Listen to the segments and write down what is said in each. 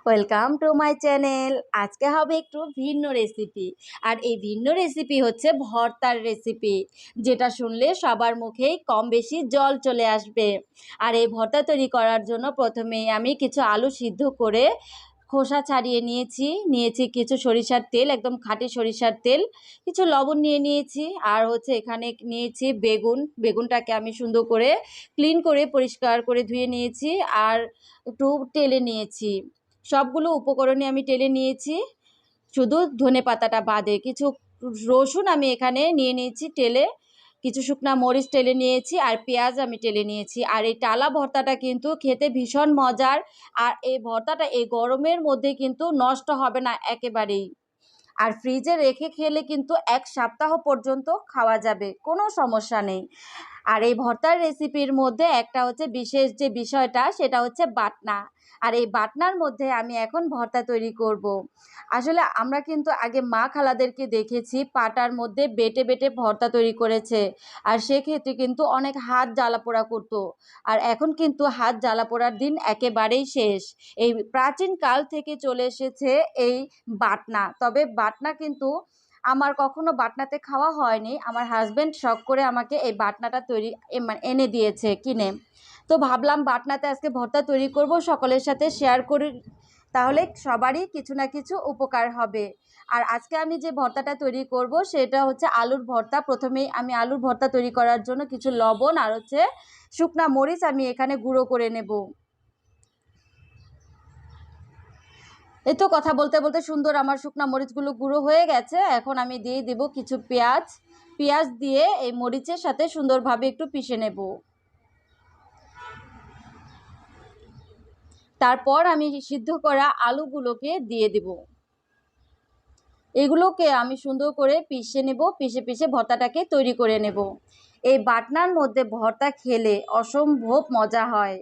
Welcome to my channel. আজকে হবে একটু ভিন্ন রেসিপি। আর এই ভিন্ন রেসিপি হচ্ছে ভর্তার রেসিপি, যেটা শুনলে সবার মুখেই কম বেশি জল চলে আসবে। আর এই ভর্তা তৈরি করার জন্য প্রথমেই আমি কিছু আলু সিদ্ধ করে খোসা ছাড়িয়ে নিয়েছি কিছু সরিষার তেল, একদম খাঁটি সরিষার তেল, কিছু লবণ নিয়ে নিয়েছি। আর হচ্ছে এখানে নিয়েছি বেগুনটাকে আমি সুন্দর করে ক্লিন করে পরিষ্কার করে ধুয়ে নিয়েছি। আর একটু টেলে নিয়েছি, সবগুলো উপকরণই আমি টেলে নিয়েছি, শুধু ধনেপাতাটা বাদে। কিছু রসুন আমি এখানে নিয়ে নিয়েছি টেলে, কিছু শুকনা মরিচ টেলে নিয়েছি, আর পেঁয়াজ আমি টেলে নিয়েছি। আর এই টালা ভর্তাটা কিন্তু খেতে ভীষণ মজার। আর এই ভর্তাটা এই গরমের মধ্যে কিন্তু নষ্ট হবে না একেবারেই। আর ফ্রিজে রেখে খেলে কিন্তু 1 সপ্তাহ পর্যন্ত খাওয়া যাবে, কোনো সমস্যা নেই। আর এই ভর্তার রেসিপির মধ্যে একটা হচ্ছে বিশেষ যে বিষয়টা, সেটা হচ্ছে বাটনা। আর এই বাটনার মধ্যে আমি এখন ভর্তা তৈরি করব। আসলে আমরা কিন্তু আগে মা খালাদেরকে দেখেছি পাটার মধ্যে বেটে বেটে ভর্তা তৈরি করেছে। আর সেক্ষেত্রে কিন্তু অনেক হাত জ্বালা পোড়া করতো। আর এখন কিন্তু হাত জ্বালা পোড়ার দিন একেবারেই শেষ। এই প্রাচীন কাল থেকে চলে এসেছে এই বাটনা। তবে বাটনা কিন্তু আমার কখনো বাটনাতে খাওয়া হয়নি। আমার হাজব্যান্ড শখ করে আমাকে এই বাটনাটা মানে এনে দিয়েছে কিনে। তো ভাবলাম বাটনাতে আজকে ভর্তা তৈরি করব, সকলের সাথে শেয়ার করি, তাহলে সবারই কিছু না কিছু উপকার হবে। আর আজকে আমি যে ভর্তাটা তৈরি করব সেটা হচ্ছে আলুর ভর্তা। প্রথমেই আমি আলুর ভর্তা তৈরি করার জন্য কিছু লবণ আর হচ্ছে শুকনা মরিচ আমি এখানে গুঁড়ো করে নেব। এই তো কথা বলতে বলতে সুন্দর আমার শুকনা মরিচগুলো গুঁড়ো হয়ে গেছে। এখন আমি দিয়ে দেব কিছু পেঁয়াজ দিয়ে এই মরিচের সাথে সুন্দরভাবে একটু পিষে নেব। তারপর আমি সিদ্ধ করা আলুগুলোকে দিয়ে দেব। এগুলোকে আমি সুন্দর করে পিষে নেব, পিষে ভর্তাটাকে তৈরি করে নেব। এই বাটনার মধ্যে ভর্তা খেলে অসম্ভব মজা হয়।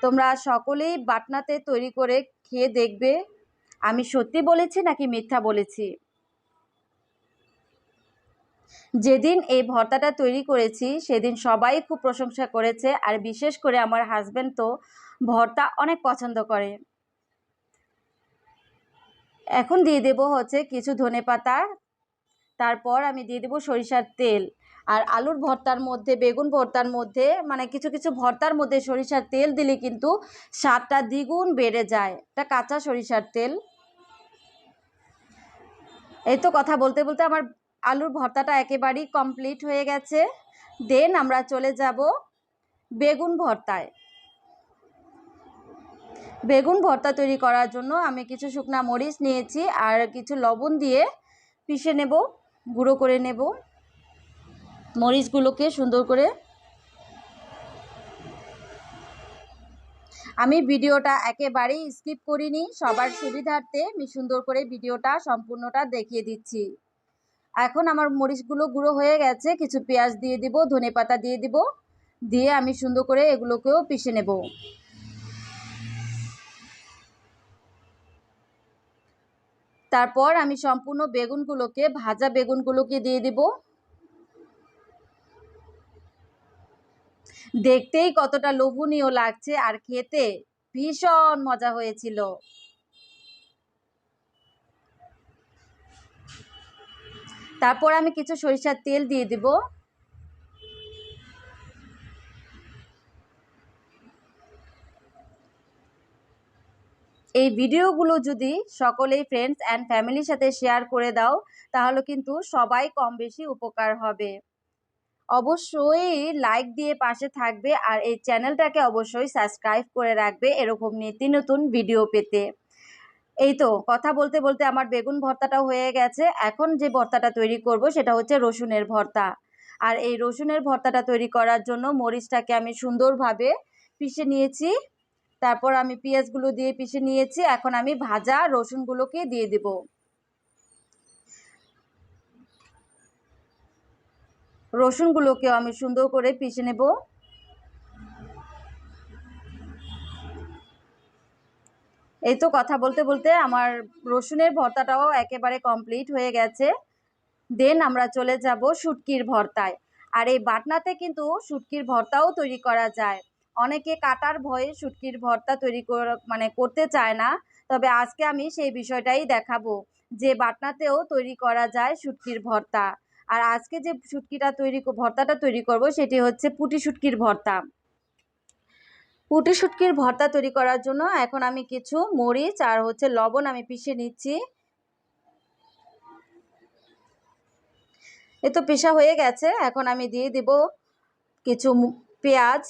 তোমরা সকলেই বাটনাতে তৈরি করে খেয়ে দেখবে আমি সত্যি বলেছি নাকি মিথ্যা বলেছি। যেদিন এই ভর্তাটা তৈরি করেছি সেদিন সবাই খুব প্রশংসা করেছে। আর বিশেষ করে আমার হাজব্যান্ড তো ভর্তা অনেক পছন্দ করে। এখন দিয়ে দেব হচ্ছে কিছু ধনেপাতা, তারপর আমি দিয়ে দেব সরিষার তেল। আর আলুর ভর্তার মধ্যে, বেগুন ভর্তার মধ্যে, মানে কিছু কিছু ভর্তার মধ্যে সরিষার তেল দিলে কিন্তু স্বাদটা দ্বিগুণ বেড়ে যায়। এটা কাঁচা সরিষার তেল। এই তো কথা বলতে বলতে আমার আলুর ভর্তাটা একেবারেই কমপ্লিট হয়ে গেছে। দেন আমরা চলে যাব বেগুন ভর্তায়। বেগুন ভর্তা তৈরি করার জন্য আমি কিছু শুকনা মরিচ নিয়েছি আর কিছু লবণ দিয়ে পিষে নেব, গুঁড়ো করে নেব মরিচগুলোকে সুন্দর করে। আমি ভিডিওটা একেবারেই স্কিপ করিনি, সবার সুবিধার্থে আমি সুন্দর করে ভিডিওটা সম্পূর্ণটা দেখিয়ে দিচ্ছি। এখন আমার মরিচগুলো গুঁড়ো হয়ে গেছে, কিছু পেঁয়াজ দিয়ে দিব, ধনেপাতা দিয়ে দিব, দিয়ে আমি সুন্দর করে এগুলোকেও পিষে নেব। তারপর আমি সম্পূর্ণ ভাজা বেগুনগুলোকে দিয়ে দিব। দেখতেই কতটা লোভনীয় লাগছে আর খেতে ভীষণ মজা হয়েছিল। তারপর আমি কিছু সরিষার তেল দিয়ে দিব। এই ভিডিওগুলো যদি সকলেই ফ্রেন্ডস অ্যান্ড ফ্যামিলির সাথে শেয়ার করে দাও, তাহলে কিন্তু সবাই কম বেশি উপকার হবে। অবশ্যই লাইক দিয়ে পাশে থাকবে আর এই চ্যানেলটাকে অবশ্যই সাবস্ক্রাইব করে রাখবে এরকম নিত্য নতুন ভিডিও পেতে। এই তো কথা বলতে বলতে আমার বেগুন ভর্তাটাও হয়ে গেছে। এখন যে ভর্তাটা তৈরি করব সেটা হচ্ছে রসুনের ভর্তা। আর এই রসুনের ভর্তাটা তৈরি করার জন্য মরিচটাকে আমি সুন্দরভাবে পিষে নিয়েছি, তারপর আমি পেঁয়াজগুলো দিয়ে পিষে নিয়েছি। এখন আমি ভাজা রসুনগুলোকে দিয়ে দেব। রসুনগুলোকেও আমি সুন্দর করে পিষে নেব। এই তো কথা বলতে বলতে আমার রসুনের ভর্তাটাও একেবারে কমপ্লিট হয়ে গেছে। দেন আমরা চলে যাব শুটকির ভর্তায়। আর এই বাটনাতে কিন্তু শুটকির ভর্তাও তৈরি করা যায়। অনেকে কাটার ভয়ে শুটকির ভর্তা তৈরি করতে চায় না। তবে আজকে আমি সেই বিষয়টাই দেখাবো যে বাটনাতেও তৈরি করা যায় শুটকির ভর্তা। আর আজকে যে ভর্তাটা তৈরি করব সেটি হচ্ছে পুঁটি শুটকির ভর্তা। পুঁটি শুটকির ভর্তা তৈরি করার জন্য এখন আমি কিছু মরিচ আর হচ্ছে লবণ আমি পিষে নিচ্ছি। এ তো পিষা হয়ে গেছে। এখন আমি দিয়ে দিব কিছু পেঁয়াজ,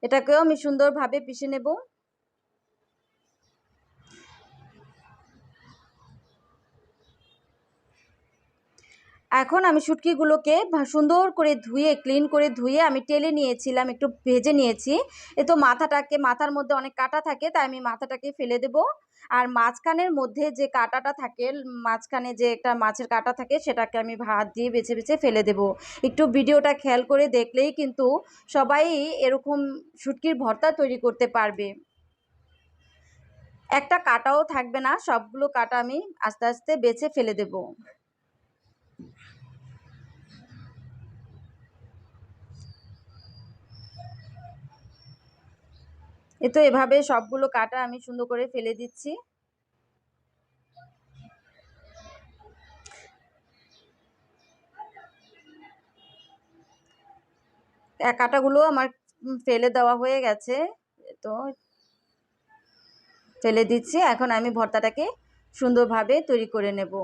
এটাকেও আমি সুন্দরভাবে পিষে নেব। এখন আমি শুটকিগুলোকে সুন্দর করে ক্লিন করে ধুয়ে আমি টেলে নিয়েছিলাম, একটু ভেজে নিয়েছি। এ তো মাথার মধ্যে অনেক কাঁটা থাকে, তাই আমি মাথাটাকে ফেলে দেব। আর মাঝখানের মধ্যে যে কাঁটাটা থাকে, মাঝখানে যে একটা মাছের কাঁটা থাকে, সেটাকে আমি হাত দিয়ে বেছে বেছে ফেলে দেব। একটু ভিডিওটা খেয়াল করে দেখলেই কিন্তু সবাই এরকম শুটকির ভর্তা তৈরি করতে পারবে। একটা কাঁটাও থাকবে না, সবগুলো কাঁটা আমি আস্তে আস্তে বেছে ফেলে দেব। এ তো এভাবে সবগুলো কাঁটা আমি সুন্দর করে ফেলে দিচ্ছি। কাঁটাগুলো আমার ফেলে দেওয়া হয়ে গেছে, তো ফেলে দিচ্ছি। এখন আমি ভর্তাটাকে সুন্দরভাবে তৈরি করে নেব।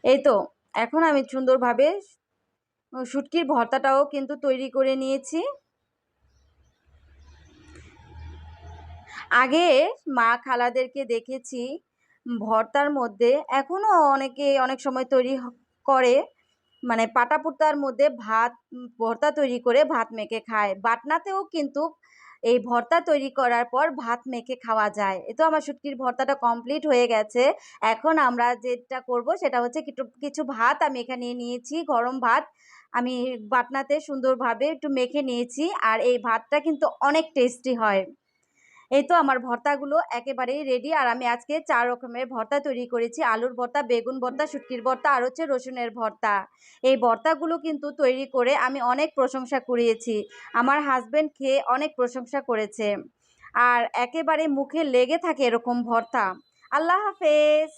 এই তো এখন আমি সুন্দরভাবে শুটকির ভর্তাটাও কিন্তু তৈরি করে নিয়েছি। আগে মা খালাদেরকে দেখেছি ভর্তার মধ্যে, এখনও অনেকে অনেক সময় তৈরি করে, মানে পাটা পোড়তার মধ্যে ভর্তা তৈরি করে ভাত মেখে খায়। বাটনাতেও কিন্তু এই ভর্তা তৈরি করার পর ভাত মেখে খাওয়া যায়। এ তো আমার শুটকির ভর্তাটা কমপ্লিট হয়ে গেছে। এখন আমরা যেটা করব সেটা হচ্ছে কিছু ভাত আমি এখানে নিয়েছি, গরম ভাত আমি বাটনাতে সুন্দরভাবে একটু মেখে নিয়েছি। আর এই ভাতটা কিন্তু অনেক টেস্টি হয়। এই তো আমার ভর্তাগুলো একেবারেই রেডি। আর আমি আজকে 4 রকমের ভর্তা তৈরি করেছি। আলুর ভর্তা, বেগুন ভর্তা, শুটকির ভর্তা আর হচ্ছে রসুনের ভর্তা। এই ভর্তাগুলো কিন্তু তৈরি করে আমি অনেক প্রশংসা কুড়িয়েছি। আমার হাসব্যান্ড খেয়ে অনেক প্রশংসা করেছে। আর একেবারে মুখে লেগে থাকে এরকম ভর্তা। আল্লাহ হাফেজ।